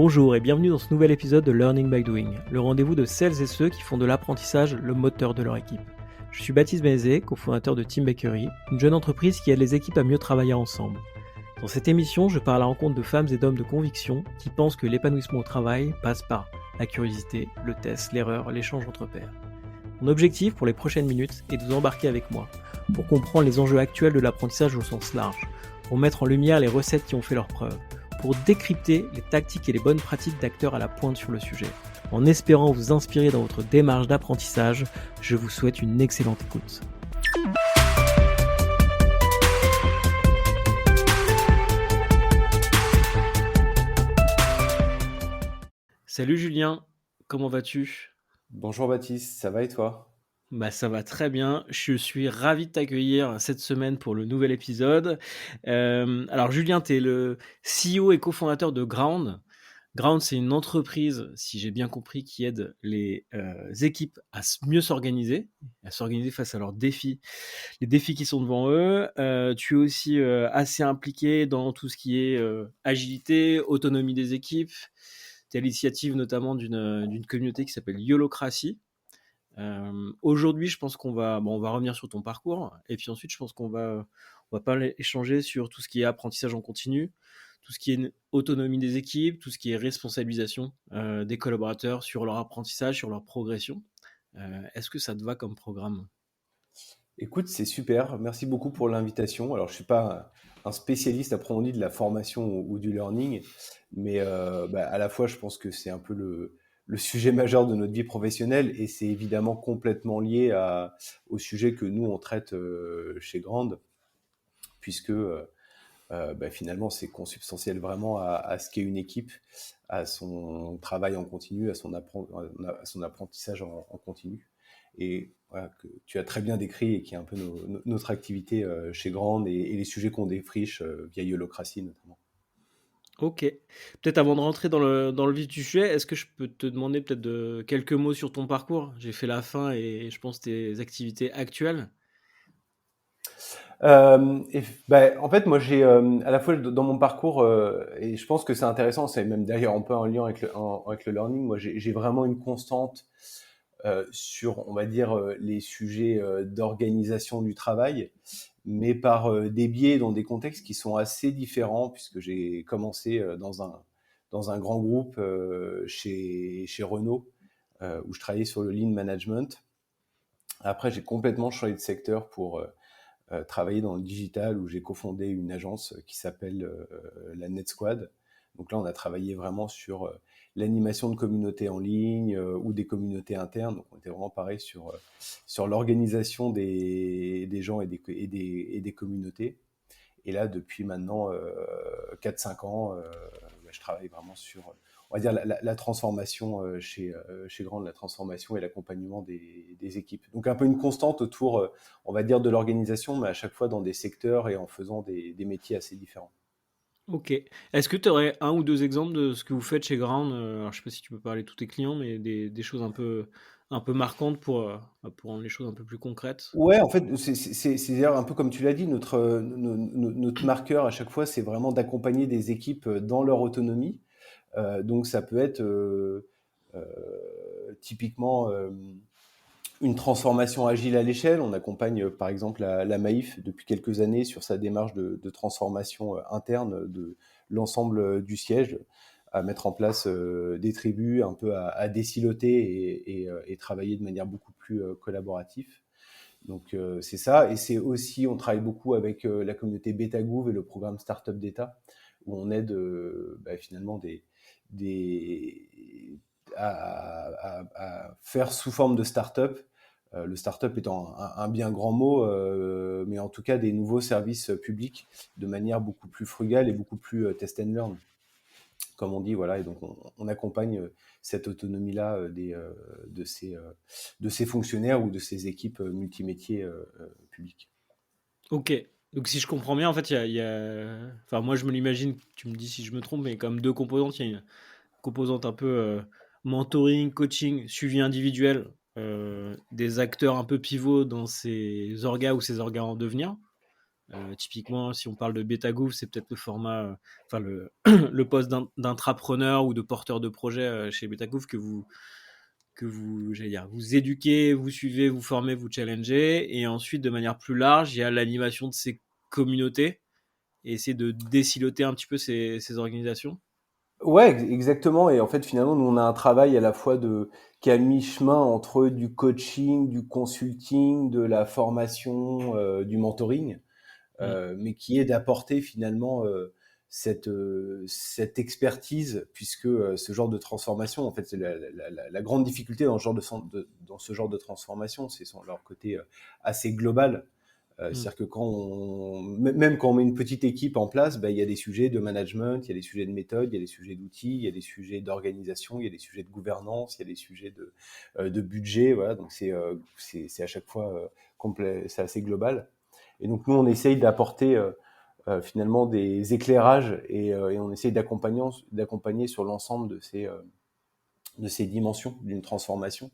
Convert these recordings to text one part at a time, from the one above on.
Bonjour et bienvenue dans ce nouvel épisode de Learning by Doing, le rendez-vous de celles et ceux qui font de l'apprentissage le moteur de leur équipe. Je suis Baptiste Bézé, cofondateur de Team Bakery, une jeune entreprise qui aide les équipes à mieux travailler ensemble. Dans cette émission, je pars à la rencontre de femmes et d'hommes de conviction qui pensent que l'épanouissement au travail passe par la curiosité, le test, l'erreur, l'échange entre pairs. Mon objectif pour les prochaines minutes est de vous embarquer avec moi pour comprendre les enjeux actuels de l'apprentissage au sens large, pour mettre en lumière les recettes qui ont fait leurs preuves, pour décrypter les tactiques et les bonnes pratiques d'acteurs à la pointe sur le sujet. En espérant vous inspirer dans votre démarche d'apprentissage, je vous souhaite une excellente écoute. Salut Julien, comment vas-tu ? Bonjour Baptiste, ça va et toi? Ça va très bien, je suis ravi de t'accueillir cette semaine pour le nouvel épisode. Alors Julien, tu es le CEO et cofondateur de Ground. Ground, c'est une entreprise, si j'ai bien compris, qui aide les équipes à mieux s'organiser face à leurs défis, les défis qui sont devant eux. Tu es aussi assez impliqué dans tout ce qui est agilité, autonomie des équipes. Tu es à l'initiative notamment d'une communauté qui s'appelle Yolocracy. Aujourd'hui, je pense qu'on va, on va revenir sur ton parcours, et puis ensuite, je pense qu'on va pas échanger sur tout ce qui est apprentissage en continu, tout ce qui est autonomie des équipes, tout ce qui est responsabilisation des collaborateurs sur leur apprentissage, sur leur progression. Est-ce que ça te va comme programme ? Écoute, c'est super, merci beaucoup pour l'invitation. Alors, je suis pas un spécialiste approfondi de la formation ou du learning, mais à la fois, je pense que c'est un peu le sujet majeur de notre vie professionnelle et c'est évidemment complètement lié au sujet que nous, on traite chez Grande, puisque finalement, c'est consubstantiel vraiment à ce qu'est une équipe, à son travail en continu, à son apprentissage en continu. Et voilà, que tu as très bien décrit et qui est un peu notre activité chez Grande et les sujets qu'on défriche via Yolocracy notamment. Ok. Peut-être avant de rentrer dans le vif du sujet, est-ce que je peux te demander peut-être quelques mots sur ton parcours ? J'ai fait la fin et je pense tes activités actuelles. En fait, moi, j'ai à la fois dans mon parcours, et je pense que c'est intéressant, c'est même d'ailleurs un peu en lien avec le learning, moi, j'ai vraiment une constante sur, on va dire, les sujets d'organisation du travail, mais par des biais dans des contextes qui sont assez différents, puisque j'ai commencé dans un grand groupe chez Renault, où je travaillais sur le lean management. Après, j'ai complètement changé de secteur pour travailler dans le digital, où j'ai cofondé une agence qui s'appelle la NetSquad. Donc là, on a travaillé vraiment sur l'animation de communautés en ligne ou des communautés internes. Donc on était vraiment pareil sur l'organisation des gens et des communautés. Et là, depuis maintenant 4-5 ans, je travaille vraiment sur, on va dire, la transformation chez Grande, la transformation et l'accompagnement des équipes. Donc un peu une constante autour, on va dire, de l'organisation, mais à chaque fois dans des secteurs et en faisant des métiers assez différents. Ok. Est-ce que tu aurais un ou deux exemples de ce que vous faites chez Ground ? Alors, je sais pas si tu peux parler de tous tes clients, mais des choses un peu marquantes pour rendre les choses un peu plus concrètes. Ouais, en fait, c'est d'ailleurs un peu comme tu l'as dit, notre marqueur à chaque fois, c'est vraiment d'accompagner des équipes dans leur autonomie. Donc ça peut être typiquement une transformation agile à l'échelle. On accompagne par exemple la Maïf depuis quelques années sur sa démarche de transformation interne de l'ensemble du siège, à mettre en place des tribus, un peu à désiloter et travailler de manière beaucoup plus collaborative. Donc c'est ça, et c'est aussi, on travaille beaucoup avec la communauté BetaGouv et le programme Startup d'État, où on aide finalement des, à faire sous forme de start-up. Le start-up étant un bien grand mot, mais en tout cas des nouveaux services publics de manière beaucoup plus frugale et beaucoup plus test and learn, comme on dit, voilà. Et donc on accompagne cette autonomie-là de ces fonctionnaires ou de ces équipes multimétiers publiques. Ok. Donc, si je comprends bien, en fait, enfin, moi, je me l'imagine, tu me dis si je me trompe, mais comme deux composantes. Il y a une composante un peu mentoring, coaching, suivi individuel des acteurs un peu pivots dans ces orgas ou ces orgas en devenir. Typiquement, si on parle de BetaGouv, c'est peut-être le format, enfin le le poste d'intrapreneur ou de porteur de projet, chez BetaGouv j'allais dire, vous éduquez, vous suivez, vous formez, vous challengez et ensuite de manière plus large, il y a l'animation de ces communautés et essayer de désiloter un petit peu ces organisations? Ouais, exactement. Et en fait, finalement, nous, on a un travail à la fois qui est à mi-chemin entre du coaching, du consulting, de la formation, du mentoring, Mmh. mais qui est d'apporter finalement cette expertise, puisque ce genre de transformation, en fait, c'est la grande difficulté dans dans ce genre de transformation, c'est leur côté assez global. Mmh. C'est-à-dire que même quand on met une petite équipe en place, il y a des sujets de management, il y a des sujets de méthode, il y a des sujets d'outils, il y a des sujets d'organisation, il y a des sujets de gouvernance, il y a des sujets de budget. Voilà, donc c'est à chaque fois complet, c'est assez global. Et donc nous, on essaye d'apporter finalement des éclairages et on essaye d'accompagner sur l'ensemble de ces dimensions d'une transformation.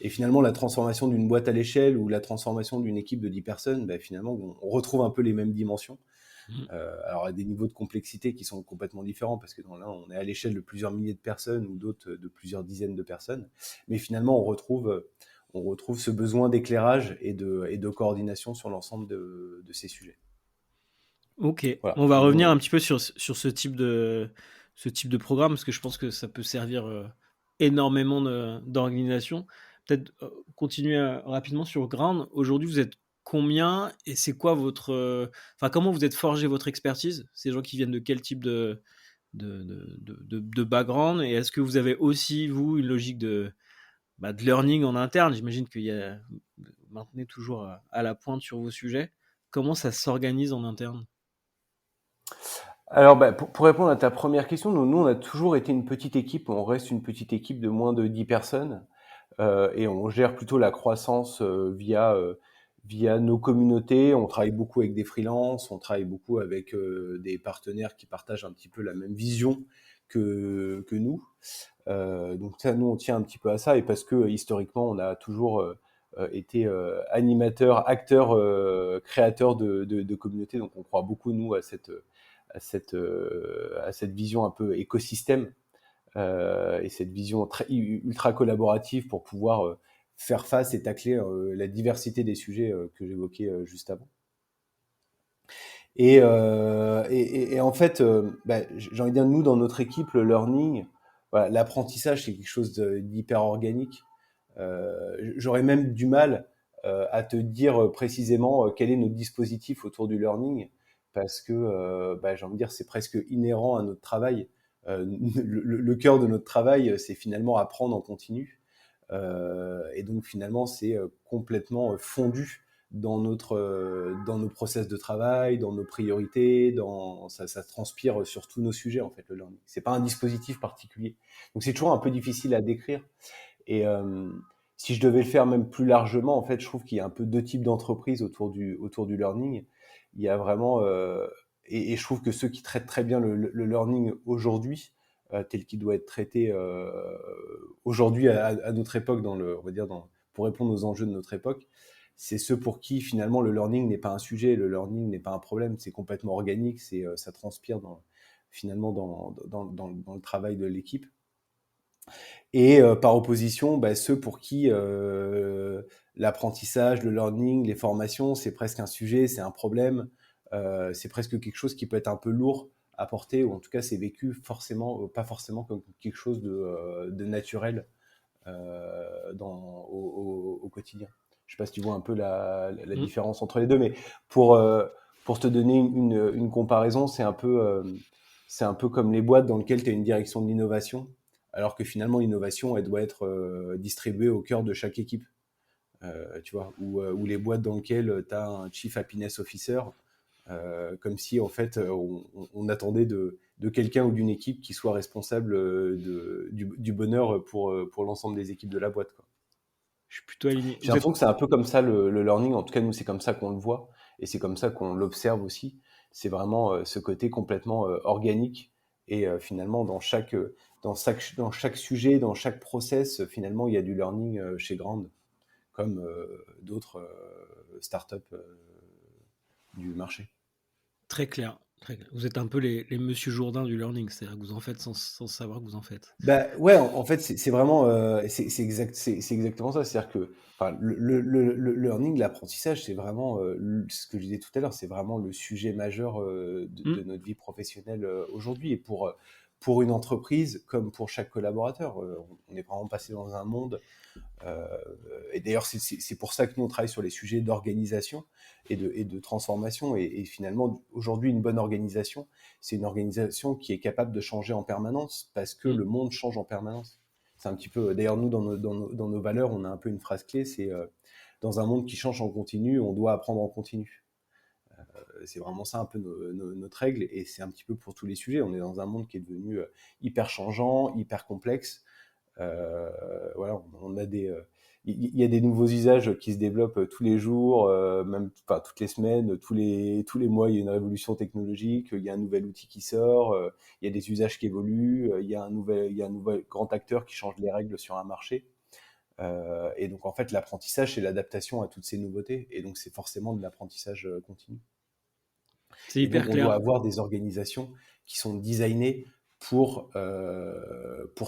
Et finalement, la transformation d'une boîte à l'échelle ou la transformation d'une équipe de 10 personnes, finalement, on retrouve un peu les mêmes dimensions. Mmh. Alors, à des niveaux de complexité qui sont complètement différents, parce que dans l'un, on est à l'échelle de plusieurs milliers de personnes ou d'autres de plusieurs dizaines de personnes. Mais finalement, on retrouve ce besoin d'éclairage et de coordination sur l'ensemble de ces sujets. OK. Voilà. On va revenir Nous, un petit peu sur ce type de programme parce que je pense que ça peut servir, énormément d'organisations. Peut-être, continuer, rapidement sur Ground. Aujourd'hui, vous êtes combien et c'est quoi votre, enfin, comment vous êtes forgé votre expertise? C'est des gens qui viennent de quel type de background et est-ce que vous avez aussi, vous, une logique de learning en interne? J'imagine qu'il y a vous maintenez toujours à la pointe sur vos sujets. Comment ça s'organise en interne? Alors, pour répondre à ta première question, nous, on a toujours été une petite équipe. On reste une petite équipe de moins de 10 personnes. Et on gère plutôt la croissance via nos communautés. On travaille beaucoup avec des freelances, on travaille beaucoup avec des partenaires qui partagent un petit peu la même vision que nous. Donc ça, nous, on tient un petit peu à ça, et parce que historiquement, on a toujours été animateur, acteur, créateur de communautés. Donc on croit beaucoup, nous, à cette vision un peu écosystème et cette vision ultra collaborative pour pouvoir faire face et tacler la diversité des sujets que j'évoquais juste avant. Et en fait, j'ai envie de dire, nous, dans notre équipe, le learning, voilà, l'apprentissage, c'est quelque chose d'hyper organique. J'aurais même du mal à te dire précisément quel est notre dispositif autour du learning, parce que j'ai envie de dire, c'est presque inhérent à notre travail. Le cœur de notre travail, c'est finalement apprendre en continu. Et donc finalement, c'est complètement fondu dans nos process de travail, dans nos priorités, ça transpire sur tous nos sujets, en fait, le learning. C'est pas un dispositif particulier. Donc c'est toujours un peu difficile à décrire. Et si je devais le faire même plus largement, en fait, je trouve qu'il y a un peu deux types d'entreprises autour du learning. Il y a vraiment, et je trouve que ceux qui traitent très bien le learning aujourd'hui, tel qu'il doit être traité aujourd'hui à notre époque, on va dire pour répondre aux enjeux de notre époque, c'est ceux pour qui finalement le learning n'est pas un sujet, le learning n'est pas un problème, c'est complètement organique, ça transpire finalement dans le travail de l'équipe. Et par opposition, ceux pour qui l'apprentissage, le learning, les formations, c'est presque un sujet, c'est un problème, c'est presque quelque chose qui peut être un peu lourd à porter, ou en tout cas c'est vécu pas forcément comme quelque chose de naturel au quotidien. Je sais pas si tu vois un peu la Mmh. différence entre les deux, mais pour, euh, pour te donner une comparaison, c'est un peu comme les boîtes dans lesquelles tu as une direction de l'innovation, alors que finalement l'innovation, elle doit être distribuée au cœur de chaque équipe. Tu vois, ou les boîtes dans lesquelles tu as un Chief Happiness Officer, comme si en fait on attendait de quelqu'un ou d'une équipe qui soit responsable du bonheur pour l'ensemble des équipes de la boîte, quoi. Je suis plutôt aligné. J'ai Vous êtes l'impression que c'est un peu comme ça le learning, en tout cas nous c'est comme ça qu'on le voit et c'est comme ça qu'on l'observe aussi. C'est vraiment ce côté complètement organique et finalement dans chaque sujet, dans chaque process, finalement il y a du learning chez Grand, comme d'autres startups du marché. Très clair, très clair. Vous êtes un peu les Monsieur Jourdain du learning, c'est-à-dire que vous en faites sans savoir que vous en faites. Bah ouais, en fait, c'est vraiment, c'est exactement ça. C'est-à-dire que, enfin, le learning, l'apprentissage, c'est vraiment ce que je disais tout à l'heure, c'est vraiment le sujet majeur de Mmh, notre vie professionnelle aujourd'hui. Et pour une entreprise comme pour chaque collaborateur, on est vraiment passé dans un monde euh, et d'ailleurs, c'est pour ça que nous, on travaille sur les sujets d'organisation et de transformation. Et finalement, aujourd'hui, une bonne organisation, c'est une organisation qui est capable de changer en permanence parce que mmh. le monde change en permanence. C'est un petit peu, d'ailleurs, nous, dans nos valeurs, on a un peu une phrase clé, c'est dans un monde qui change en continu, on doit apprendre en continu. C'est vraiment ça un peu notre règle et c'est un petit peu pour tous les sujets. On est dans un monde qui est devenu hyper changeant, hyper complexe. Voilà, on a il y a des nouveaux usages qui se développent tous les jours, même enfin, toutes les semaines, tous les mois, il y a une révolution technologique, il y a un nouvel outil qui sort, il y a des usages qui évoluent, il y a un nouvel grand acteur qui change les règles sur un marché. Et donc en fait, l'apprentissage, c'est l'adaptation à toutes ces nouveautés, et donc c'est forcément de l'apprentissage continu. C'est Et donc, hyper on doit clair. avoir des organisations qui sont designées pour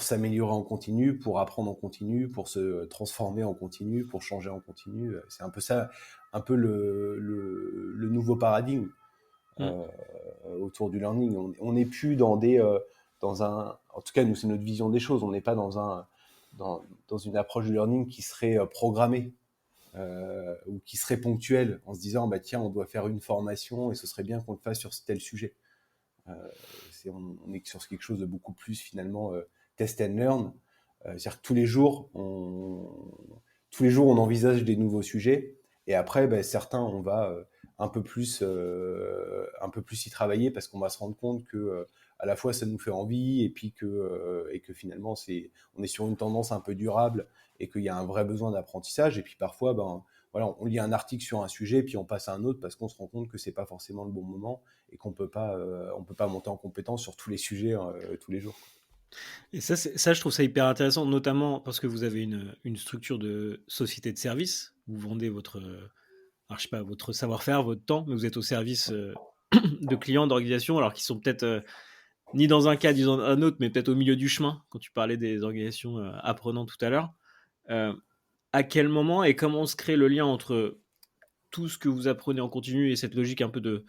s'améliorer en continu, pour apprendre en continu, pour se transformer en continu, pour changer en continu. C'est un peu ça, un peu le nouveau paradigme Mmh. euh, autour du learning. On n'est plus dans un, en tout cas, nous, c'est notre vision des choses. On n'est pas dans une approche du learning qui serait programmée ou qui serait ponctuelle en se disant bah tiens on doit faire une formation et ce serait bien qu'on le fasse sur tel sujet. Euh, on est sur quelque chose de beaucoup plus finalement test and learn. C'est-à-dire que tous les jours on envisage des nouveaux sujets et après bah, certains on va un peu plus y travailler parce qu'on va se rendre compte que à la fois ça nous fait envie et que finalement on est sur une tendance un peu durable et qu'il y a un vrai besoin d'apprentissage et puis parfois ben voilà on lit un article sur un sujet puis on passe à un autre parce qu'on se rend compte que c'est pas forcément le bon moment et qu'on peut pas monter en compétence sur tous les sujets tous les jours. Et ça, je trouve ça hyper intéressant, notamment parce que vous avez une structure de société de service. Vous vendez votre, alors je sais pas, votre savoir-faire, votre temps, mais vous êtes au service de clients, d'organisations, alors qui sont peut-être ni dans un cas ni dans un autre, mais peut-être au milieu du chemin, quand tu parlais des organisations apprenantes tout à l'heure. Euh, à quel moment et comment se crée le lien entre tout ce que vous apprenez en continu et cette logique un peu de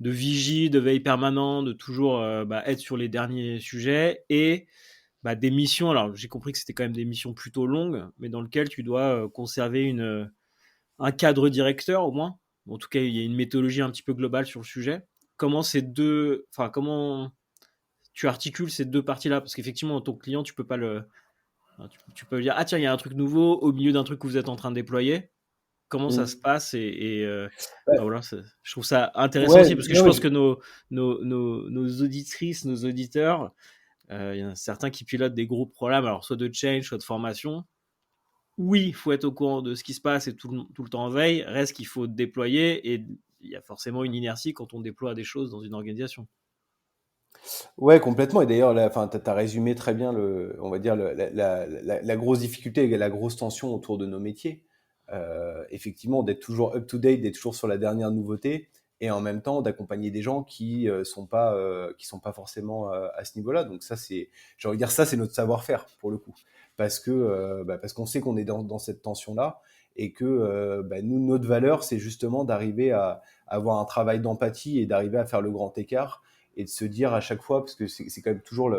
vigie, de veille permanent, de toujours être sur les derniers sujets et des missions. Alors, j'ai compris que c'était quand même des missions plutôt longues, mais dans lesquelles tu dois conserver un cadre directeur au moins. En tout cas, il y a une méthodologie un petit peu globale sur le sujet. Comment tu articules ces deux parties-là? Parce qu'effectivement, ton client, tu peux pas tu peux dire, ah tiens, il y a un truc nouveau au milieu d'un truc que vous êtes en train de déployer. Comment ça se Mm. passe Ouais, voilà, je trouve ça intéressant ouais, aussi parce que je non, mais pense que nos auditrices, nos auditeurs, il y en a certains qui pilotent des gros programmes, alors soit de change, soit de formation. Oui, il faut être au courant de ce qui se passe et tout le temps en veille. Reste qu'il faut déployer et il y a forcément une inertie quand on déploie des choses dans une organisation. ouais, complètement. Et d'ailleurs, enfin, t'as résumé très bien on va dire la grosse difficulté et la grosse tension autour de nos métiers. Effectivement, d'être toujours up to date, d'être toujours sur la dernière nouveauté, et en même temps d'accompagner des gens qui sont pas forcément à ce niveau-là. Donc ça, j'ai envie de dire ça, c'est notre savoir-faire pour le coup, parce qu'on sait qu'on est dans cette tension-là et que nous, notre valeur, c'est justement d'arriver à avoir un travail d'empathie et d'arriver à faire le grand écart et de se dire à chaque fois, parce que c'est quand même toujours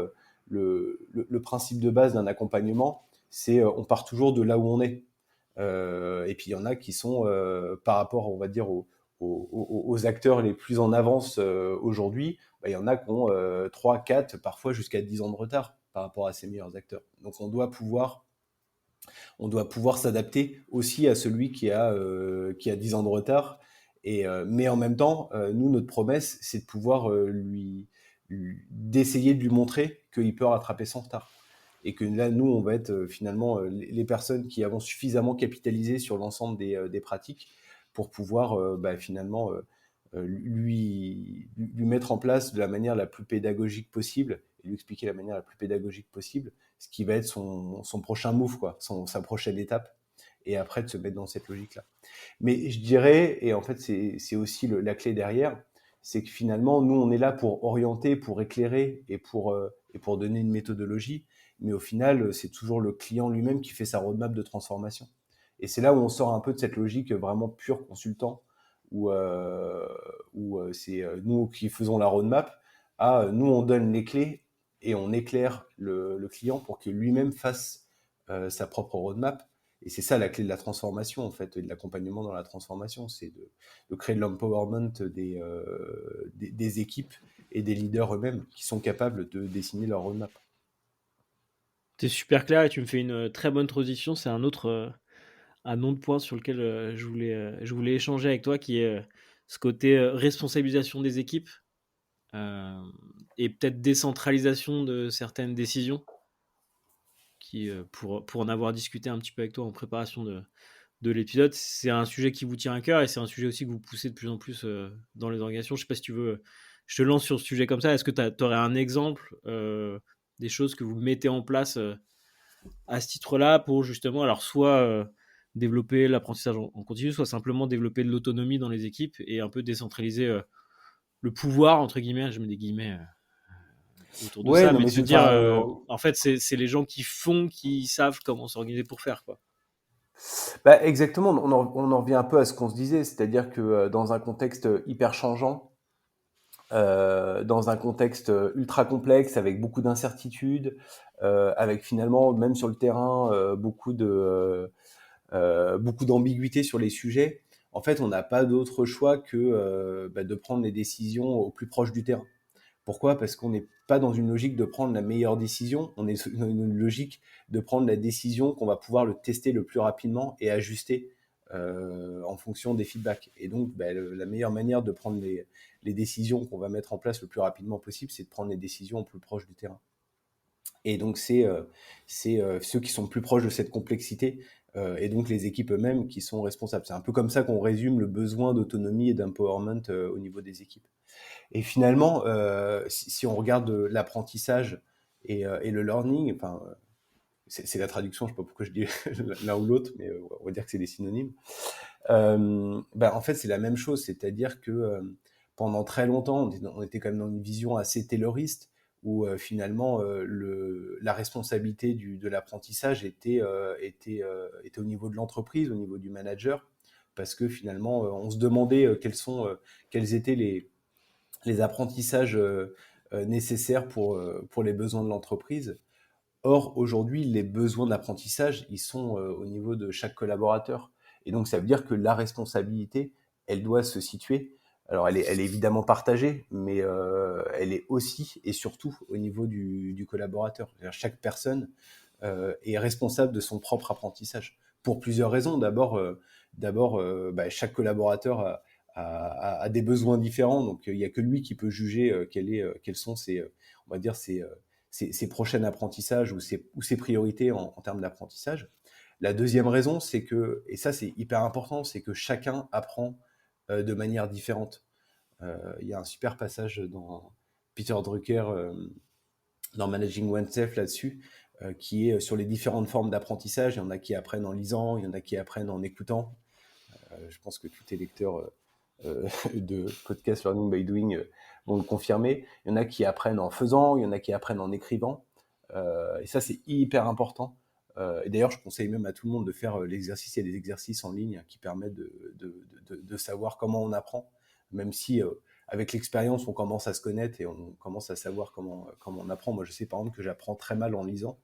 le principe de base d'un accompagnement, c'est on part toujours de là où on est. Et puis il y en a qui sont par rapport, on va dire, aux acteurs les plus en avance aujourd'hui, il y en a qui ont 3, 4, parfois jusqu'à 10 ans de retard par rapport à ces meilleurs acteurs. Donc on doit pouvoir s'adapter aussi à celui qui a 10 ans de retard. Mais en même temps, nous, notre promesse, c'est de pouvoir d'essayer de lui montrer qu'il peut rattraper son retard. Et que là, nous, on va être finalement les personnes qui avons suffisamment capitalisé sur l'ensemble des pratiques pour pouvoir finalement lui mettre en place de la manière la plus pédagogique possible et lui expliquer de la manière la plus pédagogique possible ce qui va être son prochain move, quoi, sa prochaine étape, et après de se mettre dans cette logique-là. Mais je dirais, et en fait c'est aussi la clé derrière, c'est que finalement, nous, on est là pour orienter, pour éclairer et pour donner une méthodologie. Mais au final, c'est toujours le client lui-même qui fait sa roadmap de transformation. Et c'est là où on sort un peu de cette logique vraiment pure consultant, où, c'est nous qui faisons la roadmap, à nous, on donne les clés et on éclaire le client pour que lui-même fasse sa propre roadmap. Et c'est ça la clé de la transformation, en fait, et de l'accompagnement dans la transformation, c'est de créer de l'empowerment des équipes et des leaders eux-mêmes qui sont capables de dessiner leur roadmap. C'est super clair et tu me fais une très bonne transition. C'est un autre point sur lequel je voulais échanger avec toi, qui est ce côté responsabilisation des équipes euh, et peut-être décentralisation de certaines décisions. Qui, pour en avoir discuté un petit peu avec toi en préparation de l'épisode, c'est un sujet qui vous tient à cœur et c'est un sujet aussi que vous poussez de plus en plus dans les organisations. Je ne sais pas si tu veux, je te lance sur ce sujet comme ça. Est-ce que tu aurais un exemple des choses que vous mettez en place à ce titre-là pour justement, alors soit développer l'apprentissage en continu, soit simplement développer de l'autonomie dans les équipes et un peu décentraliser le pouvoir, entre guillemets, je mets des guillemets autour de Ouais, ça, non, mais de mais se dire, enfin, en fait, c'est les gens qui font, qui savent comment s'organiser pour faire, quoi. bah, exactement, on en revient un peu à ce qu'on se disait, c'est-à-dire que dans un contexte hyper changeant, dans un contexte ultra complexe, avec beaucoup d'incertitudes, avec finalement, même sur le terrain, beaucoup d'ambiguïté sur les sujets, en fait, on n'a pas d'autre choix que de prendre les décisions au plus proche du terrain. Pourquoi? Parce qu'on n'est pas dans une logique de prendre la meilleure décision, on est dans une logique de prendre la décision qu'on va pouvoir le tester le plus rapidement et ajuster en fonction des feedbacks. Et donc, la meilleure manière de prendre les décisions qu'on va mettre en place le plus rapidement possible, c'est de prendre les décisions au plus proche du terrain. Et donc, c'est ceux qui sont plus proches de cette complexité et donc les équipes eux-mêmes qui sont responsables. C'est un peu comme ça qu'on résume le besoin d'autonomie et d'empowerment au niveau des équipes. Et finalement, si on regarde l'apprentissage et le learning, enfin, c'est la traduction, je sais pas pourquoi je dis l'un ou l'autre, mais on va dire que c'est des synonymes. En fait, c'est la même chose, c'est-à-dire que pendant très longtemps, on était quand même dans une vision assez tayloriste, où finalement la responsabilité de l'apprentissage était au niveau de l'entreprise, au niveau du manager, parce que finalement, on se demandait quels étaient les apprentissages nécessaires pour les besoins de l'entreprise. Or, aujourd'hui, les besoins d'apprentissage, ils sont au niveau de chaque collaborateur. Et donc, ça veut dire que la responsabilité, elle doit se situer. Alors, elle est évidemment partagée, mais elle est aussi et surtout au niveau du collaborateur. C'est-à-dire, chaque personne est responsable de son propre apprentissage. Pour plusieurs raisons. Chaque collaborateur a des besoins différents, donc il n'y a que lui qui peut juger quels sont on va dire ses prochains apprentissages ou ses priorités en termes d'apprentissage. La deuxième raison, c'est que, et ça c'est hyper important, c'est que chacun apprend de manière différente. Il y a un super passage dans Peter Drucker dans Managing Oneself là-dessus, qui est sur les différentes formes d'apprentissage. Il y en a qui apprennent en lisant, il y en a qui apprennent en écoutant. Je pense que tous les lecteurs de podcast Learning by Doing vont le confirmer. Il y en a qui apprennent en faisant, il y en a qui apprennent en écrivant. Et ça, c'est hyper important. Et d'ailleurs, je conseille même à tout le monde de faire l'exercice. Il y a des exercices en ligne qui permettent de savoir comment on apprend, même si avec l'expérience, on commence à se connaître et on commence à savoir comment on apprend. Moi, je sais par exemple que j'apprends très mal en lisant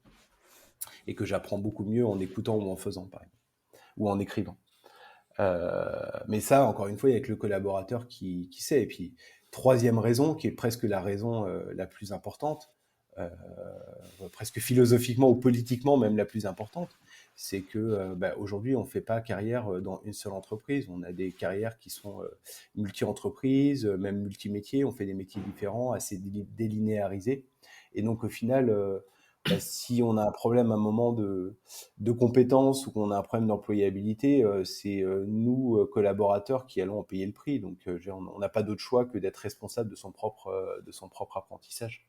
et que j'apprends beaucoup mieux en écoutant ou en faisant, par exemple, ou en écrivant. Mais ça, encore une fois, il y a que le collaborateur qui sait. Et puis, troisième raison, qui est presque la raison la plus importante, presque philosophiquement ou politiquement même la plus importante, c'est que aujourd'hui, on ne fait pas carrière dans une seule entreprise. On a des carrières qui sont multi-entreprises, même multi-métiers. On fait des métiers différents, assez délinéarisés. Et donc, au final, si on a un problème à un moment de compétences ou qu'on a un problème d'employabilité, c'est nous, collaborateurs, qui allons en payer le prix. Donc, on n'a pas d'autre choix que d'être responsable de son propre apprentissage.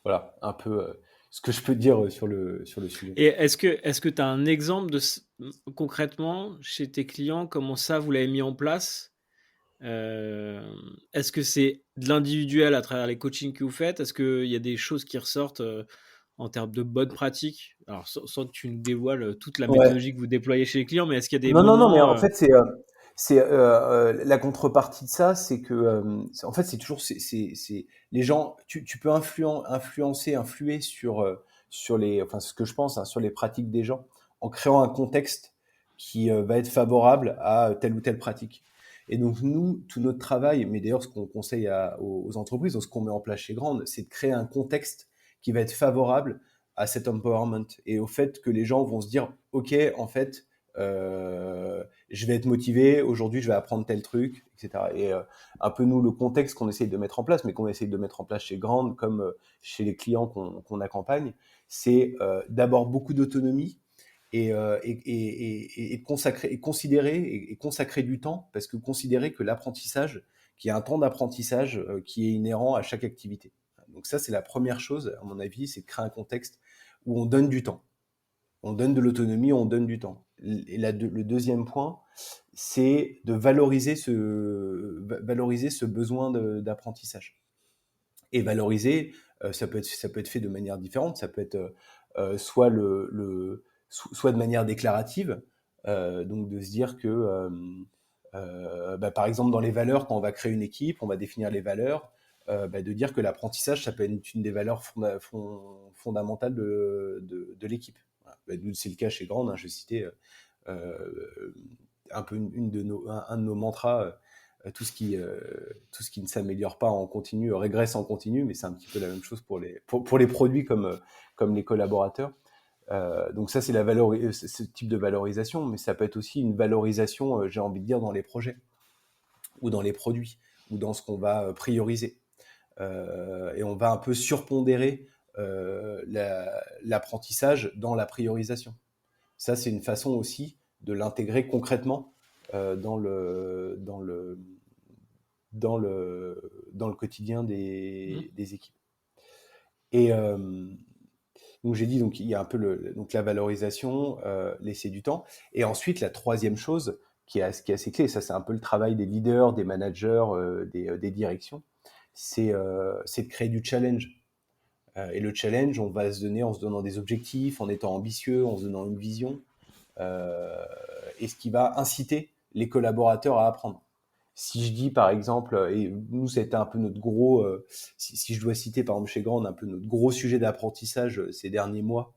Voilà, un peu ce que je peux dire sur le sujet. Et est-ce que tu as un exemple concrètement chez tes clients, comment ça vous l'avez mis en place Est-ce que c'est de l'individuel à travers les coachings que vous faites? Est-ce qu'il y a des choses qui ressortent, en termes de bonnes pratiques? Alors sans que tu nous dévoiles, toute la Ouais. méthodologie que vous déployez chez les clients, mais est-ce qu'il y a des Non, non, non, mais moments, en fait, la contrepartie de ça, c'est que, en fait, c'est toujours, les gens, tu peux influer sur les, enfin, ce que je pense, hein, sur les pratiques des gens, en créant un contexte qui va être favorable à telle ou telle pratique. Et donc, nous, tout notre travail, mais d'ailleurs, ce qu'on conseille aux entreprises, ce qu'on met en place chez Grande, c'est de créer un contexte qui va être favorable à cet empowerment et au fait que les gens vont se dire, OK, en fait, je vais être motivé, aujourd'hui je vais apprendre tel truc, etc. Et un peu nous, le contexte qu'on essaye de mettre en place, mais qu'on essaye de mettre en place chez Grande, comme chez les clients qu'on accompagne, c'est d'abord beaucoup d'autonomie et de consacrer, et considérer et consacrer du temps, parce que considérer que l'apprentissage, qu'il y a un temps d'apprentissage qui est inhérent à chaque activité. Donc ça, c'est la première chose, à mon avis, c'est de créer un contexte où on donne du temps. On donne de l'autonomie, on donne du temps. Et le deuxième point, c'est de valoriser ce besoin d'apprentissage. Et valoriser, ça peut être fait de manière différente. Ça peut être soit soit de manière déclarative, donc de se dire que, par exemple, dans les valeurs, quand on va créer une équipe, on va définir les valeurs, de dire que l'apprentissage, ça peut être une des valeurs fondamentales de l'équipe. Voilà. Nous, c'est le cas chez Grande, hein, je citais un peu un de nos mantras. Tout ce qui ne s'améliore pas en continu régresse en continu, mais c'est un petit peu la même chose pour les produits comme les collaborateurs. Donc ça, c'est ce type de valorisation, mais ça peut être aussi une valorisation, j'ai envie de dire, dans les projets ou dans les produits ou dans ce qu'on va prioriser. Et on va un peu surpondérer l'apprentissage dans la priorisation. Ça, c'est une façon aussi de l'intégrer concrètement dans le quotidien Mmh. des équipes. Et donc j'ai dit, donc il y a un peu donc la valorisation, laisser du temps. Et ensuite, la troisième chose qui est assez clé, et ça c'est un peu le travail des leaders, des managers, des directions, c'est de créer du challenge. Et le challenge, on va se donner en se donnant des objectifs, en étant ambitieux, en se donnant une vision, et ce qui va inciter les collaborateurs à apprendre. Si je dis par exemple, et nous c'était un peu notre gros, si je dois citer par exemple chez Grand, un peu notre gros sujet d'apprentissage ces derniers mois,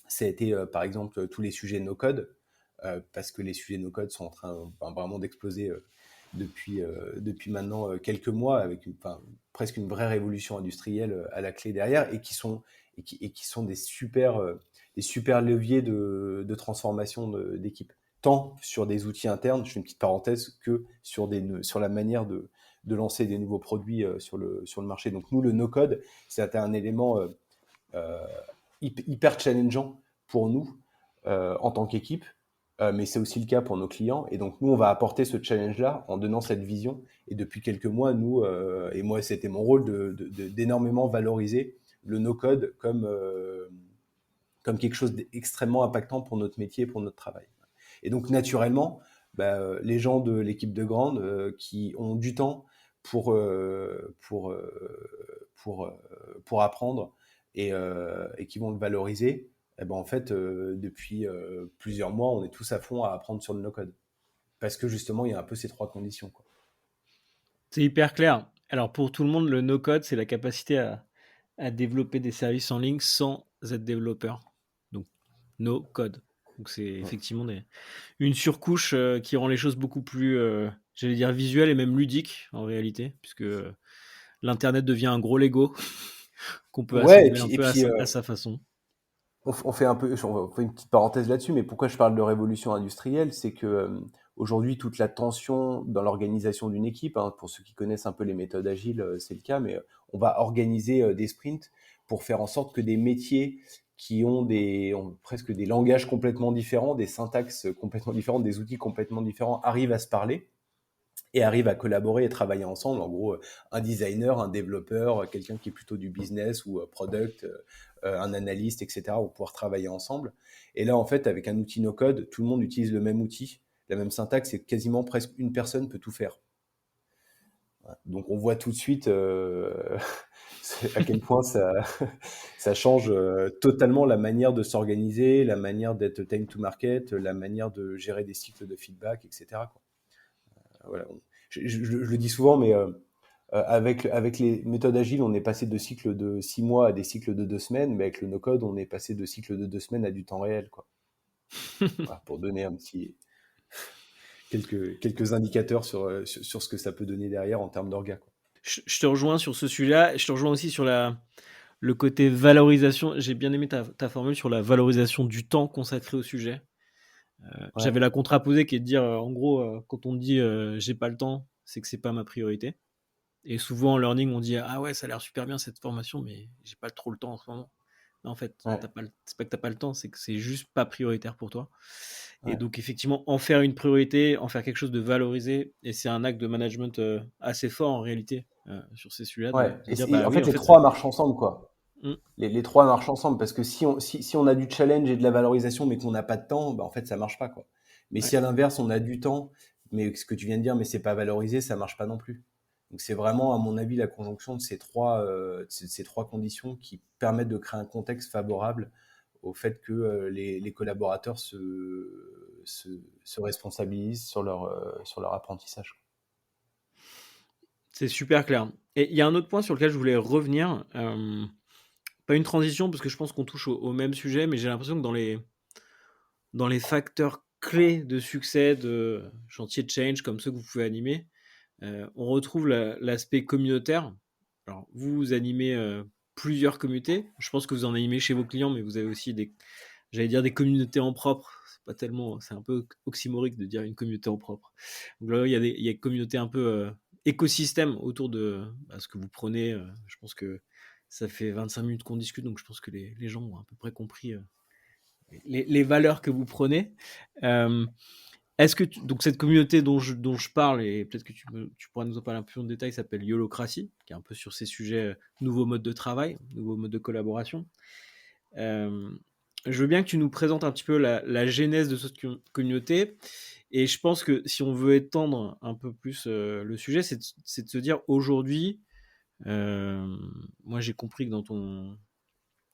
ça a été par exemple tous les sujets no code, parce que les sujets no code sont en train vraiment d'exploser depuis maintenant quelques mois, avec presque une vraie révolution industrielle à la clé derrière, et qui sont des super leviers de transformation d'équipe. Tant sur des outils internes, je fais une petite parenthèse, que sur la manière de lancer des nouveaux produits sur le marché. Donc nous, le no-code, c'est un élément euh, hyper challengeant pour nous en tant qu'équipe, mais c'est aussi le cas pour nos clients. Et donc, nous, on va apporter ce challenge-là en donnant cette vision. Et depuis quelques mois, nous, et moi, c'était mon rôle d'énormément valoriser le no-code comme quelque chose d'extrêmement impactant pour notre métier, pour notre travail. Et donc, naturellement, les gens de l'équipe de Grande qui ont du temps pour, pour apprendre et qui vont le valoriser, eh ben, en fait, depuis plusieurs mois, on est tous à fond à apprendre sur le no-code. Parce que justement, il y a un peu ces trois conditions, quoi. C'est hyper clair. Alors pour tout le monde, le no-code, c'est la capacité à développer des services en ligne sans être développeur. Donc no code. Donc c'est effectivement une surcouche qui rend les choses beaucoup plus, j'allais dire visuelles et même ludiques en réalité, puisque l'Internet devient un gros Lego qu'on peut Ouais, assembler un peu à sa façon. on fait on fait une petite parenthèse là-dessus, mais pourquoi je parle de révolution industrielle, c'est que aujourd'hui toute la tension dans l'organisation d'une équipe, hein, pour ceux qui connaissent un peu les méthodes agiles, c'est le cas, mais on va organiser des sprints pour faire en sorte que des métiers qui ont presque des langages complètement différents, des syntaxes complètement différentes, des outils complètement différents arrivent à se parler et arrivent à collaborer et travailler ensemble. En gros, un designer, un développeur, quelqu'un qui est plutôt du business ou product, un analyste, etc., vont pouvoir travailler ensemble. Et là, en fait, avec un outil no-code, tout le monde utilise le même outil, la même syntaxe, et quasiment presque une personne peut tout faire. Donc on voit tout de suite à quel point ça, ça change totalement la manière de s'organiser, la manière d'être time to market, la manière de gérer des cycles de feedback, etc., quoi. Voilà. Je le dis souvent, mais avec les méthodes agiles, on est passé de cycles de 6 mois à des cycles de 2 semaines, mais avec le no-code, on est passé de cycles de 2 semaines à du temps réel, quoi. Voilà, pour donner quelques indicateurs sur ce que ça peut donner derrière en termes d'orga, quoi. Je te rejoins sur ce sujet-là. Je te rejoins aussi sur le côté valorisation. J'ai bien aimé ta formule sur la valorisation du temps consacré au sujet. Ouais, J'avais la contraposée qui est de dire, en gros, quand on dit j'ai pas le temps, c'est que c'est pas ma priorité. Et souvent en learning, on dit ah ouais, ça a l'air super bien cette formation, mais j'ai pas trop le temps en ce moment. Non, en fait, ouais, c'est pas que t'as pas le temps, c'est que c'est juste pas prioritaire pour toi. Et ouais. donc effectivement, en faire une priorité, en faire quelque chose de valorisé, et c'est un acte de management assez fort en réalité sur ces sujets-là, Ouais. de dire Et bah en oui, fait, en les fait, ça. trois marchent ensemble, quoi. Mm, Les trois marchent ensemble parce que si on a du challenge et de la valorisation, mais qu'on n'a pas de temps, bah, en fait, ça marche pas, quoi. Mais ouais. si à l'inverse, on a du temps, mais ce que tu viens de dire, mais c'est pas valorisé, ça marche pas non plus. Donc c'est vraiment, à mon avis, la conjonction de ces trois conditions qui permettent de créer un contexte favorable au fait que les collaborateurs se, se responsabilisent sur leur apprentissage. C'est super clair. Et il y a un autre point sur lequel je voulais revenir. Pas une transition, parce que je pense qu'on touche au même sujet, mais j'ai l'impression que dans les facteurs clés de succès de chantier de change comme ceux que vous pouvez animer, on retrouve l'aspect communautaire. Alors, vous animez plusieurs communautés. Je pense que vous en animez chez vos clients, mais vous avez aussi j'allais dire des communautés en propre. C'est un peu oxymorique de dire une communauté en propre. Donc là, il y a une communauté un peu écosystème autour de ce que vous prenez. Je pense que ça fait 25 minutes qu'on discute, donc je pense que les gens ont à peu près compris les valeurs que vous prenez. Euh, Est-ce que donc cette communauté dont je parle, et peut-être que tu pourras nous en parler un peu plus en détail, s'appelle Yolocratie, qui est un peu sur ces sujets, nouveaux modes de travail, nouveaux modes de collaboration. Euh, je veux bien que tu nous présentes un petit peu la genèse de cette communauté. Et je pense que si on veut étendre un peu plus le sujet, c'est de se dire aujourd'hui, moi j'ai compris que dans ton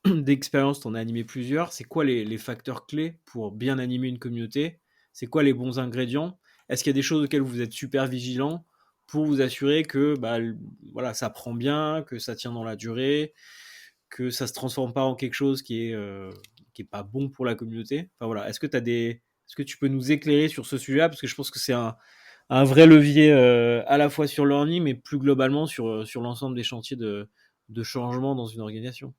d'expérience, tu en as animé plusieurs. C'est quoi les facteurs clés pour bien animer une communauté? C'est quoi les bons ingrédients? Est-ce qu'il y a des choses auxquelles vous êtes super vigilant pour vous assurer que bah, voilà, ça prend bien, que ça tient dans la durée, que ça se transforme pas en quelque chose qui est pas bon pour la communauté? Enfin voilà, est-ce que tu peux nous éclairer sur ce sujet-là? Parce que je pense que c'est un vrai levier à la fois sur learning, mais plus globalement sur l'ensemble des chantiers de changement dans une organisation.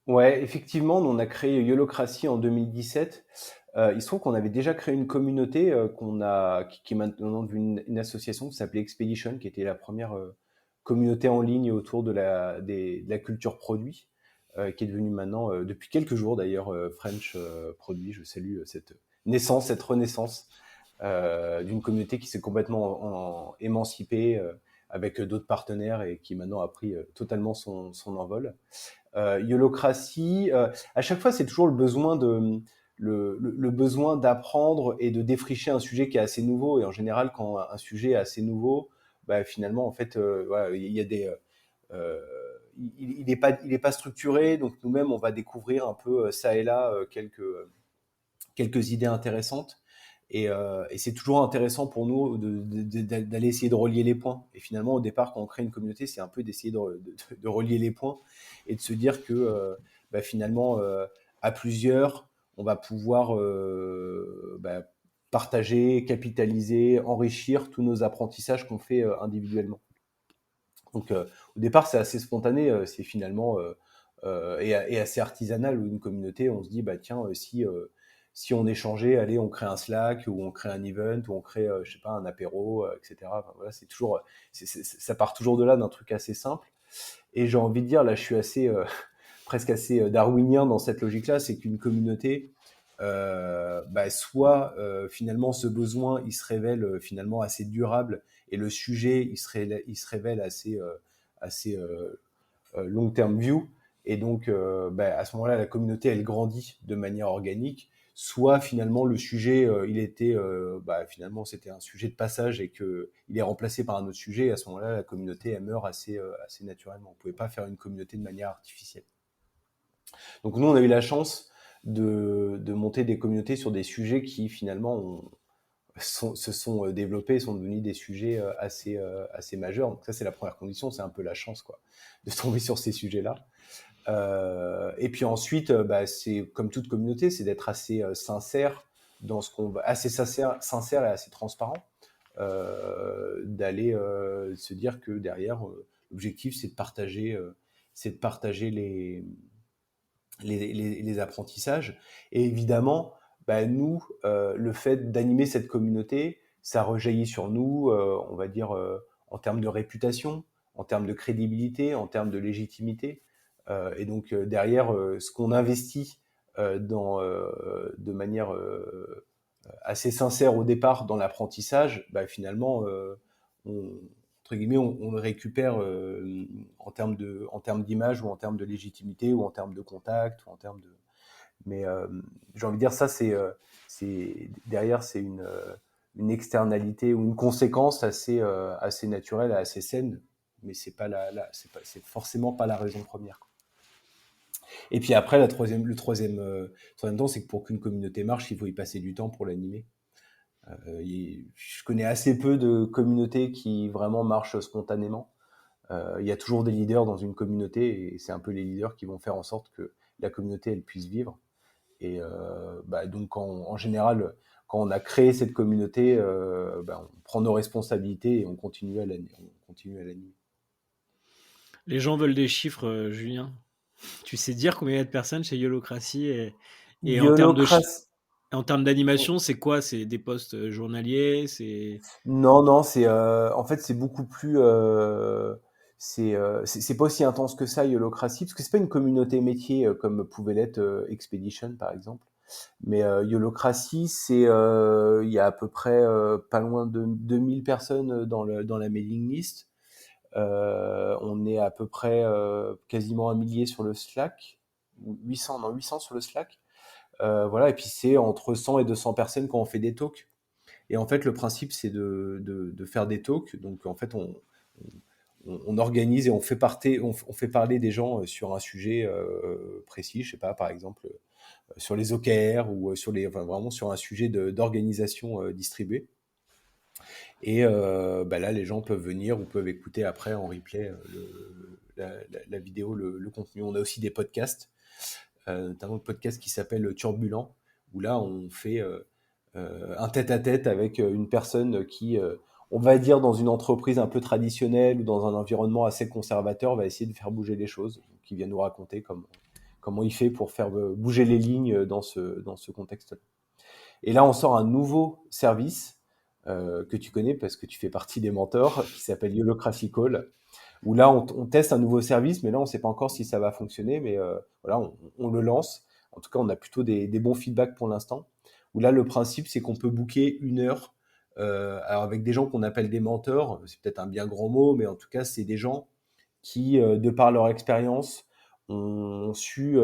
Ouais, effectivement, nous, on a créé Yolocratie en 2017. Il se trouve qu'on avait déjà créé une communauté qui est maintenant devenue une association qui s'appelait Expedition, qui était la première communauté en ligne autour de la culture produit, qui est devenue maintenant, depuis quelques jours d'ailleurs, French Produit. Je salue cette naissance, cette renaissance d'une communauté qui s'est complètement émancipée avec d'autres partenaires et qui maintenant a pris totalement son envol. Yolocratie, à chaque fois, c'est toujours le besoin d'apprendre et de défricher un sujet qui est assez nouveau. Et en général, quand un sujet est assez nouveau, bah, finalement, en fait, voilà, il y a euh, il est pas structuré. Donc nous-mêmes, on va découvrir un peu ça et là quelques idées intéressantes. Et c'est toujours intéressant pour nous d'aller essayer de relier les points. Et finalement, au départ, quand on crée une communauté, c'est un peu d'essayer de relier les points et de se dire que bah, finalement, à plusieurs, on va pouvoir bah, partager, capitaliser, enrichir tous nos apprentissages qu'on fait individuellement. Donc, au départ, c'est assez spontané, c'est finalement et assez artisanal ou une communauté. On se dit, bah tiens, si on échangeait, allez, on crée un Slack ou on crée un event ou on crée, je sais pas, un apéro, etc. Enfin, voilà, c'est toujours, ça part toujours de là d'un truc assez simple. Et j'ai envie de dire, là, je suis assez, presque assez darwinien dans cette logique-là, c'est qu'une communauté, bah, soit finalement ce besoin, il se révèle finalement assez durable et le sujet, il se révèle assez long term view. Et donc, bah, à ce moment-là, la communauté, elle grandit de manière organique. soit finalement le sujet, finalement c'était un sujet de passage et que il est remplacé par un autre sujet. Et à ce moment-là, la communauté elle meurt assez naturellement. On pouvait pas faire une communauté de manière artificielle. Donc nous, on a eu la chance de monter des communautés sur des sujets qui finalement se sont développés, sont devenus des sujets assez majeurs. Donc ça, c'est la première condition, c'est un peu la chance, quoi, de tomber sur ces sujets-là. Et puis ensuite, c'est comme toute communauté, c'est d'être assez sincère dans ce qu'on va, assez sincère et assez transparent, d'aller se dire que derrière, l'objectif, c'est de partager les apprentissages. Et évidemment, nous, le fait d'animer cette communauté, ça rejaillit sur nous, on va dire, en termes de réputation, en termes de crédibilité, en termes de légitimité. Et donc, derrière, ce qu'on investit de manière assez sincère au départ dans l'apprentissage, finalement, on, entre guillemets, on le récupère en termes d'image ou en termes de légitimité ou en termes de contact ou en termes de. Mais j'ai envie de dire ça, derrière, c'est une externalité ou une conséquence assez naturelle, assez saine, mais c'est forcément pas la raison première, quoi. Et puis après, troisième temps, c'est que pour qu'une communauté marche, il faut y passer du temps pour l'animer. Je connais assez peu de communautés qui vraiment marchent spontanément. Il y a toujours des leaders dans une communauté et c'est un peu les leaders qui vont faire en sorte que la communauté elle puisse vivre. Et donc en général, quand on a créé cette communauté, on prend nos responsabilités et on continue à l'animer. Les gens veulent des chiffres, Julien. Tu sais dire combien il y a de personnes chez Yolocracy et Yolocracy. en termes d'animation, c'est quoi? C'est des postes journaliers? Non, non, en fait c'est beaucoup plus c'est pas aussi intense que ça Yolocracy parce que c'est pas une communauté métier comme pouvait l'être Expedition par exemple. Mais Yolocracy, il y a à peu près pas loin de 2000 personnes dans la mailing list. On est à peu près quasiment un millier sur le Slack, ou 800, non 800 sur le Slack. Voilà, et puis c'est entre 100 et 200 personnes quand on fait des talks. Et en fait, le principe, c'est de faire des talks. Donc, en fait, on organise et on fait parler des gens sur un sujet précis. Je sais pas, par exemple, sur les OKR ou vraiment sur un sujet d'organisation distribuée. Et là, les gens peuvent venir ou peuvent écouter après en replay la vidéo, le contenu. On a aussi des podcasts, notamment le podcast qui s'appelle Turbulent, où là, on fait un tête-à-tête avec une personne qui, on va dire, dans une entreprise un peu traditionnelle ou dans un environnement assez conservateur, va essayer de faire bouger les choses, qui vient nous raconter comment il fait pour faire bouger les lignes dans ce contexte-là. Et là, on sort un nouveau service que tu connais parce que tu fais partie des mentors, qui s'appelle Yolocracy Call, où là, on teste un nouveau service, mais là, on ne sait pas encore si ça va fonctionner, mais voilà, on le lance. En tout cas, on a plutôt des bons feedbacks pour l'instant, où là, le principe, c'est qu'on peut booker une heure, alors avec des gens qu'on appelle des mentors, c'est peut-être un bien grand mot, mais en tout cas, c'est des gens qui, de par leur expérience, ont su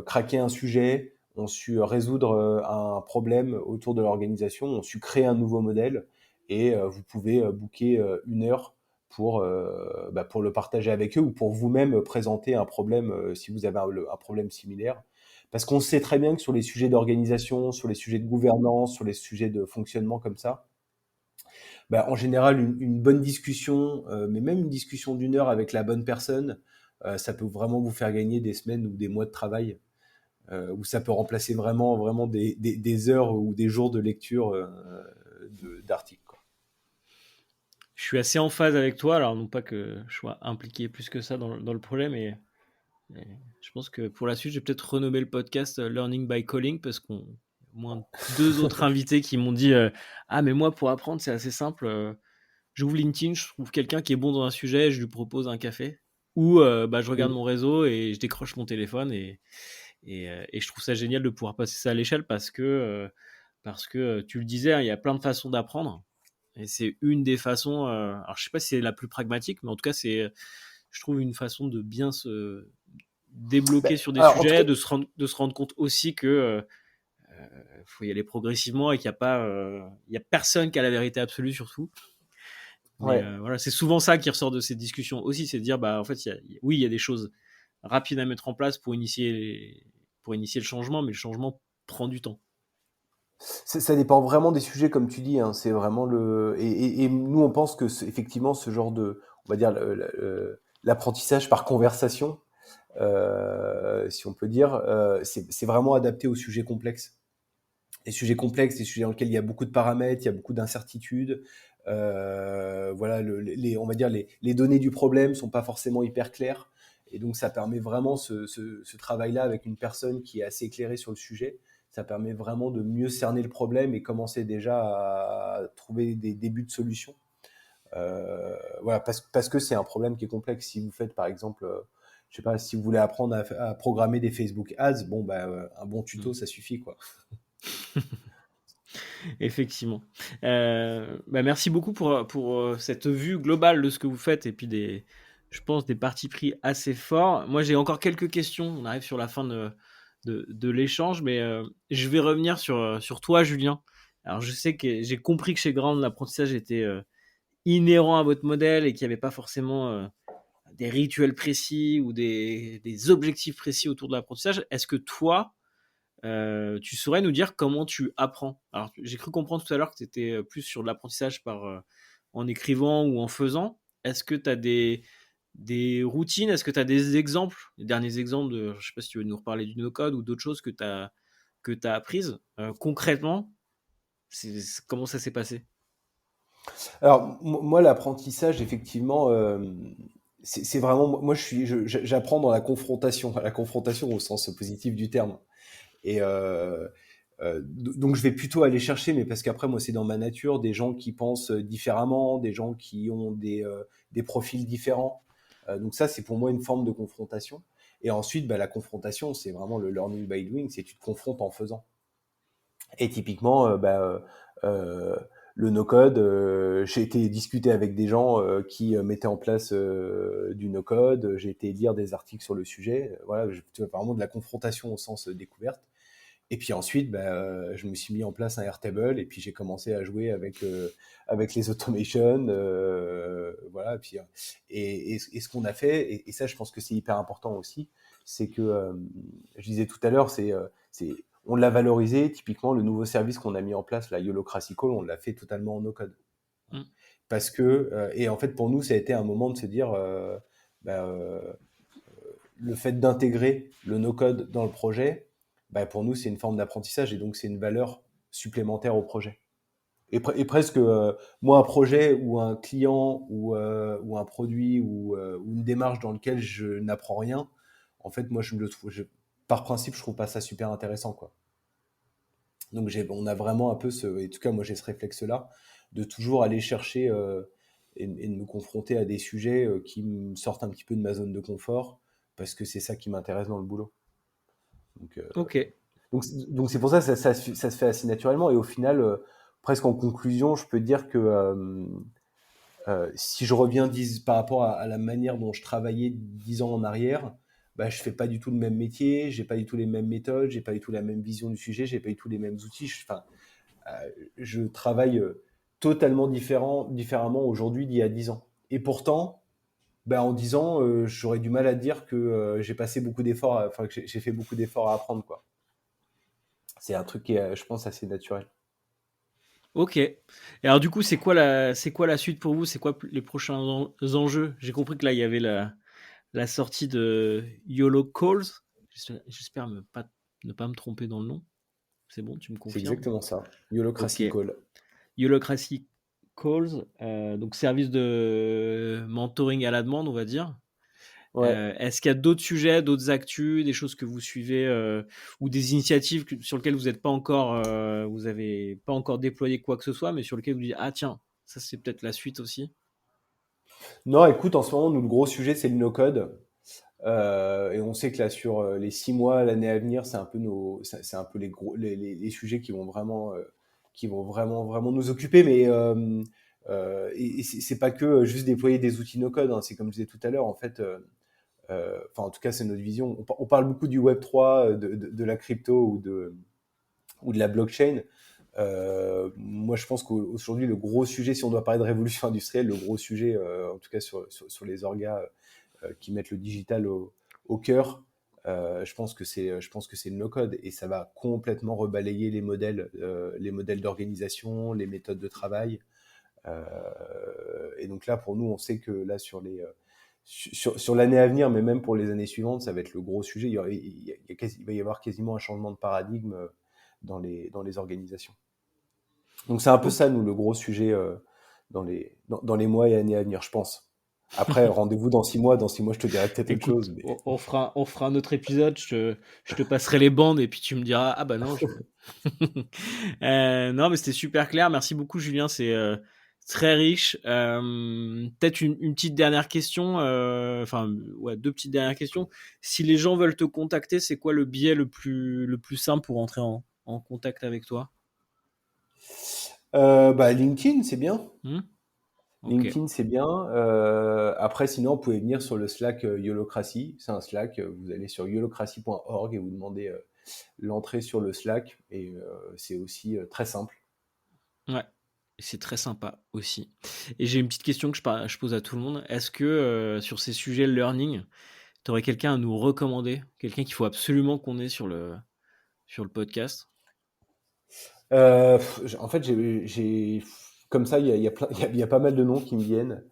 craquer un sujet, ont su résoudre un problème autour de l'organisation, ont su créer un nouveau modèle, et vous pouvez booker une heure pour le partager avec eux ou pour vous-même présenter un problème si vous avez un problème similaire. Parce qu'on sait très bien que sur les sujets d'organisation, sur les sujets de gouvernance, sur les sujets de fonctionnement comme ça, en général, une bonne discussion, mais même une discussion d'une heure avec la bonne personne, ça peut vraiment vous faire gagner des semaines ou des mois de travail, ou ça peut remplacer vraiment, vraiment des heures ou des jours de lecture d'articles, quoi. Je suis assez en phase avec toi. Alors, non pas que je sois impliqué plus que ça dans le projet, mais je pense que pour la suite, je vais peut-être renommer le podcast Learning by Calling parce qu'on au moins deux autres invités qui m'ont dit ah, mais moi, pour apprendre, c'est assez simple. J'ouvre LinkedIn, je trouve quelqu'un qui est bon dans un sujet, je lui propose un café. Ou je regarde mon réseau et je décroche mon téléphone et je trouve ça génial de pouvoir passer ça à l'échelle parce que tu le disais, hein, il y a plein de façons d'apprendre. Et c'est une des façons, alors je sais pas si c'est la plus pragmatique, mais en tout cas, c'est, je trouve, une façon de bien se débloquer sur des Alors, en tout sujets, cas, de se rendre compte aussi que faut y aller progressivement et qu'il y a pas, il y a personne qui a la vérité absolue surtout. Mais Ouais. voilà, c'est souvent ça qui ressort de ces discussions aussi, c'est de dire bah en fait, oui, il y a des choses rapides à mettre en place pour initier le changement, mais le changement prend du temps. Ça dépend vraiment des sujets, comme tu dis, hein. C'est vraiment et nous, on pense que effectivement, ce genre de, on va dire, l'apprentissage par conversation, si on peut dire, c'est vraiment adapté aux sujets complexes. Les sujets complexes, les sujets dans lesquels il y a beaucoup de paramètres, il y a beaucoup d'incertitudes. Voilà, on va dire les données du problème sont pas forcément hyper claires. Et donc, ça permet vraiment ce travail-là avec une personne qui est assez éclairée sur le sujet. Ça permet vraiment de mieux cerner le problème et commencer déjà à trouver des débuts de solutions. Voilà, parce que c'est un problème qui est complexe. Si vous faites, par exemple, je sais pas, si vous voulez apprendre à programmer des Facebook Ads, bon, bah, un bon tuto, Mm. ça suffit, quoi. Effectivement. Bah merci beaucoup pour cette vue globale de ce que vous faites et puis je pense, des partis pris assez forts. Moi, j'ai encore quelques questions. On arrive sur la fin de l'échange, mais je vais revenir sur toi, Julien. Alors, je sais que j'ai compris que chez Ground, l'apprentissage était inhérent à votre modèle et qu'il n'y avait pas forcément des rituels précis ou des objectifs précis autour de l'apprentissage. Est-ce que toi, tu saurais nous dire comment tu apprends? Alors, j'ai cru comprendre tout à l'heure que tu étais plus sur de l'apprentissage en écrivant ou en faisant. Est-ce que tu as des routines? Est-ce que tu as des exemples, les derniers exemples je ne sais pas si tu veux nous reparler du no-code ou d'autres choses que tu as apprises concrètement? Comment ça s'est passé? Alors, moi, l'apprentissage, effectivement, c'est vraiment, moi, j'apprends dans la confrontation au sens positif du terme. Et donc, je vais plutôt aller chercher, mais parce qu'après, moi, c'est dans ma nature, des gens qui pensent différemment, des gens qui ont des profils différents. Donc ça, c'est pour moi une forme de confrontation. Et ensuite, bah, la confrontation, c'est vraiment le learning by doing, c'est tu te confrontes en faisant. Et typiquement, le no-code, j'ai été discuter avec des gens qui mettaient en place du no-code, j'ai été lire des articles sur le sujet, voilà, tu vois, vraiment de la confrontation au sens découverte. Et puis ensuite, je me suis mis en place un Airtable et puis j'ai commencé à jouer avec les automations, voilà. Et ce qu'on a fait, et ça, je pense que c'est hyper important aussi, c'est que je disais tout à l'heure, on l'a valorisé. Typiquement, le nouveau service qu'on a mis en place, la Yolocracy Call, on l'a fait totalement en no-code. Mm. Parce que, et en fait, pour nous, ça a été un moment de se dire, bah, le fait d'intégrer le no-code dans le projet, bah, pour nous, c'est une forme d'apprentissage et donc c'est une valeur supplémentaire au projet. Et presque, moi, un projet ou un client ou un produit ou une démarche dans lequel je n'apprends rien, en fait, moi, par principe, je trouve pas ça super intéressant, quoi. Donc, on a vraiment un peu en tout cas, moi, j'ai ce réflexe-là, de toujours aller chercher et de me confronter à des sujets qui me sortent un petit peu de ma zone de confort, parce que c'est ça qui m'intéresse dans le boulot. Donc, Ok. donc c'est pour ça que ça se fait assez naturellement. Et au final, presque en conclusion, je peux dire que si je reviens par rapport à la manière dont je travaillais 10 ans en arrière, bah, je fais pas du tout le même métier, j'ai pas du tout les mêmes méthodes, j'ai pas du tout la même vision du sujet, j'ai pas du tout les mêmes outils. Enfin, je travaille totalement différemment aujourd'hui d'il y a 10 ans. Et pourtant, bah, en 10 ans, j'aurais du mal à dire que j'ai passé beaucoup d'efforts, enfin que j'ai fait beaucoup d'efforts à apprendre, quoi. C'est un truc qui est, je pense, assez naturel. Ok. Et alors du coup, c'est quoi la suite pour vous? C'est quoi les prochains enjeux? J'ai compris que là, il y avait la sortie de YOLO Calls. J'espère ne pas me tromper dans le nom. C'est bon, tu me C'est confirmes? exactement ça. Ok. Yolocracy Call. Holacracy Calls, donc service de mentoring à la demande, on va dire. Ouais. Est-ce qu'il y a d'autres sujets, d'autres actus, des choses que vous suivez ou des initiatives sur lesquelles vous avez pas encore déployé quoi que ce soit, mais sur lesquelles vous dites ah tiens, ça c'est peut-être la suite aussi. Non, écoute, en ce moment, nous, le gros sujet, c'est le no-code. Et on sait que là, sur les 6 mois, l'année à venir, c'est un peu les sujets qui vont vraiment, vraiment nous occuper. Mais et c'est pas que juste déployer des outils no-code, hein. C'est comme je disais tout à l'heure, en fait. Enfin, en tout cas, c'est notre vision. On parle beaucoup du Web 3, de la crypto ou de la blockchain. Moi, je pense qu'aujourd'hui, le gros sujet, si on doit parler de révolution industrielle, le gros sujet, en tout cas sur les orgas qui mettent le digital au cœur, je pense que c'est le no-code, et ça va complètement rebalayer les modèles d'organisation, les méthodes de travail. Et donc là, pour nous, on sait que là, sur l'année à venir, mais même pour les années suivantes, ça va être le gros sujet. Il va y avoir quasiment un changement de paradigme dans les organisations. Donc c'est un peu ça, nous, le gros sujet dans les mois et années à venir, je pense. Après, rendez-vous dans 6 mois. Dans 6 mois, je te dirai peut-être autre chose. Mais... on fera un autre épisode. Je te passerai les bandes et puis tu me diras ah bah non. Non, mais c'était super clair. Merci beaucoup, Julien. C'est très riche. Peut-être une petite dernière question. Enfin, deux petites dernières questions. Si les gens veulent te contacter, c'est quoi le biais le plus simple pour entrer en contact avec toi? LinkedIn, c'est bien. Okay. LinkedIn, c'est bien. Après, sinon, vous pouvez venir sur le Slack Yolocracy. C'est un Slack. Vous allez sur yolocracy.org et vous demandez l'entrée sur le Slack. Et c'est aussi très simple. Ouais, c'est très sympa aussi. Et j'ai une petite question que je pose à tout le monde. Est-ce que sur ces sujets learning, tu aurais quelqu'un à nous recommander? Quelqu'un qu'il faut absolument qu'on ait sur le podcast? En fait, j'ai comme ça, il y a pas mal de noms qui me viennent.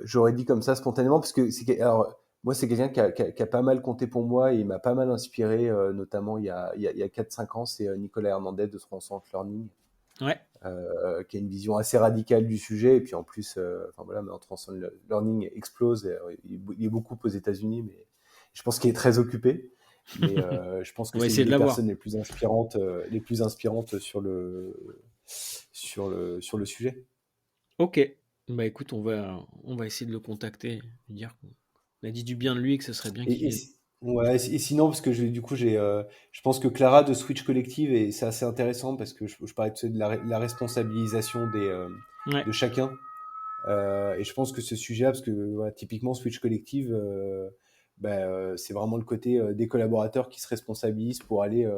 J'aurais dit comme ça spontanément parce que alors moi c'est quelqu'un qui a pas mal compté pour moi et il m'a pas mal inspiré, notamment il y a 4-5 ans, c'est Nicolas Hernandez de Transcend Learning. Ouais. Qui a une vision assez radicale du sujet, et puis en plus maintenant Transcend Learning explose. Il est beaucoup aux États-Unis, mais je pense qu'il est très occupé. Mais je pense que c'est une des personnes les plus inspirantes sur le sujet. Ok. Bah écoute, on va essayer de le contacter, lui dire qu'on a dit du bien de lui et que ce serait bien qu'il vienne. Ouais, et sinon, parce que je pense que Clara de Switch Collective, et c'est assez intéressant parce que je parlais de la responsabilisation de chacun. Et je pense que ce sujet, parce que typiquement Switch Collective, c'est vraiment le côté des collaborateurs qui se responsabilisent pour aller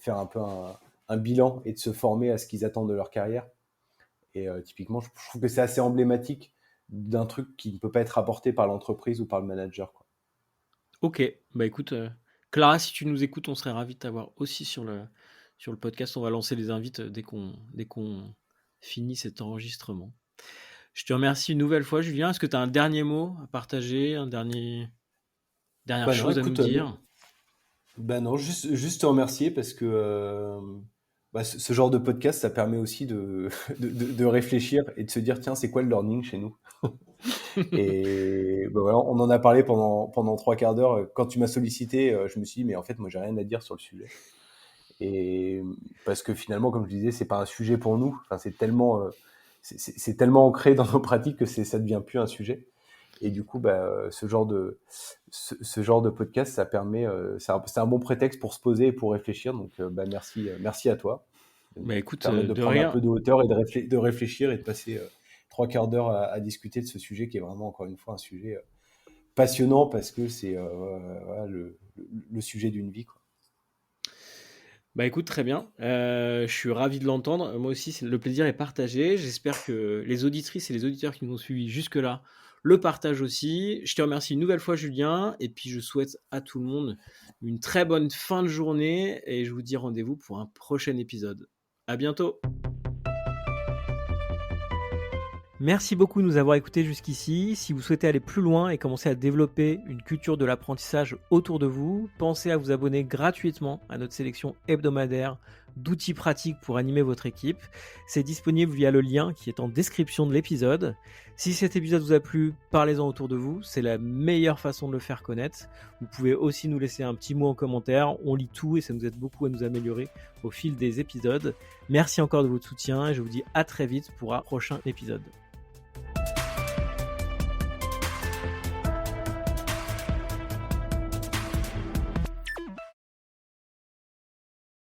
faire un peu un bilan et de se former à ce qu'ils attendent de leur carrière. Et typiquement, je trouve que c'est assez emblématique d'un truc qui ne peut pas être apporté par l'entreprise ou par le manager, quoi. Ok, bah écoute, Clara, si tu nous écoutes, on serait ravis de t'avoir aussi sur le podcast. On va lancer les invites dès qu'on finit cet enregistrement. Je te remercie une nouvelle fois, Julien. Est-ce que tu as un dernier mot à partager, dernière chose à nous dire? Non, juste te remercier parce que ce genre de podcast, ça permet aussi de réfléchir et de se dire, tiens, c'est quoi le learning chez nous? Et voilà, on en a parlé pendant 3/4 d'heure. Quand tu m'as sollicité, je me suis dit, mais en fait, moi, j'ai rien à dire sur le sujet. Et parce que finalement, comme je disais, c'est pas un sujet pour nous. Enfin, c'est tellement ancré dans nos pratiques que ça devient plus un sujet. Et du coup, ce genre de podcast, ça permet, c'est un bon prétexte pour se poser et pour réfléchir. Donc, merci à toi. Bah écoute, permettre de prendre un peu de hauteur et de réfléchir et de passer 3/4 d'heure à discuter de ce sujet qui est vraiment, encore une fois, un sujet passionnant parce que c'est le sujet d'une vie, quoi. Bah écoute, très bien. Je suis ravi de l'entendre. Moi aussi, le plaisir est partagé. J'espère que les auditrices et les auditeurs qui nous ont suivis jusque-là le partagent aussi. Je te remercie une nouvelle fois, Julien. Et puis, je souhaite à tout le monde une très bonne fin de journée. Et je vous dis rendez-vous pour un prochain épisode. À bientôt. Merci beaucoup de nous avoir écoutés jusqu'ici. Si vous souhaitez aller plus loin et commencer à développer une culture de l'apprentissage autour de vous, pensez à vous abonner gratuitement à notre sélection hebdomadaire d'outils pratiques pour animer votre équipe. C'est disponible via le lien qui est en description de l'épisode. Si cet épisode vous a plu, parlez-en autour de vous. C'est la meilleure façon de le faire connaître. Vous pouvez aussi nous laisser un petit mot en commentaire. On lit tout et ça nous aide beaucoup à nous améliorer au fil des épisodes. Merci encore de votre soutien et je vous dis à très vite pour un prochain épisode.